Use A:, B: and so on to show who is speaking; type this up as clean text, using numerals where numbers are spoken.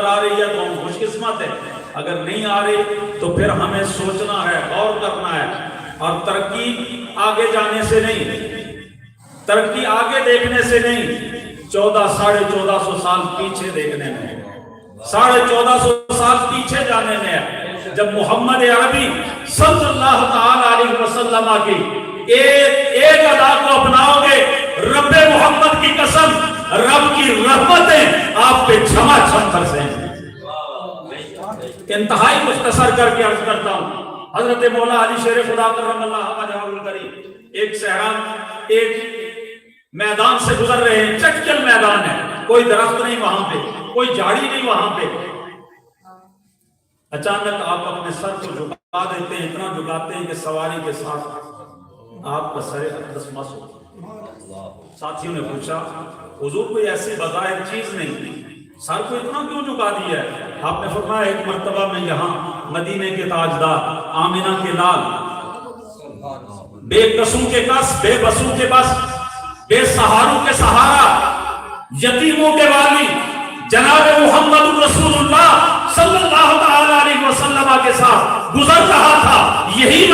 A: آ رہی ہے تو ہم خوش قسمت ہیں، اگر نہیں آ رہی تو پھر ہمیں سوچنا ہے، غور کرنا ہے، اور ترقی آگے جانے سے نہیں، ترقی آگے دیکھنے سے نہیں، 1400 سال پیچھے دیکھنے میں، 1450 سال پیچھے جانے میں ہے۔ جب محمد عربی صلی اللہ تعالی علیہ وسلم کی ایک ادا کو اپناؤ گے، رب محمد کی قسم، رب کی رحمتیں آپ پہ چھما چھم برسیں گی۔ انتہائی مختصر کر کے عرض کرتا ہوں، حضرت مولا علی شیر خدا کرم اللہ وجہہ الکریم ایک صحرا، ایک میدان سے گزر رہے ہیں، چٹکل میدان ہے، کوئی درخت نہیں وہاں پہ، کوئی جھاڑی نہیں وہاں پہ۔ اچانک آپ اپنے سر کو جھکا دیتے ہیں، اتنا جھکاتے ہیں کہ سواری کے ساتھ آپ کا سر اقدس مس ہو۔ ساتھیوں نے پوچھا حضور کوئی ایسی بظاہر چیز نہیں، سر کو اتنا کیوں جھکا دیا ہے؟ آپ نے فرمایا ایک مرتبہ میں یہاں مدینے کے تاجدار، آمنہ کے لال، بے کسوں کے کس، بے بسوں کے بس، بے سہاروں کے سہارا، یتیموں کے والی جناب محمد رسول اللہ صلی اللہ تعالی علیہ وسلم کے ساتھ گزر رہا تھا۔ یہی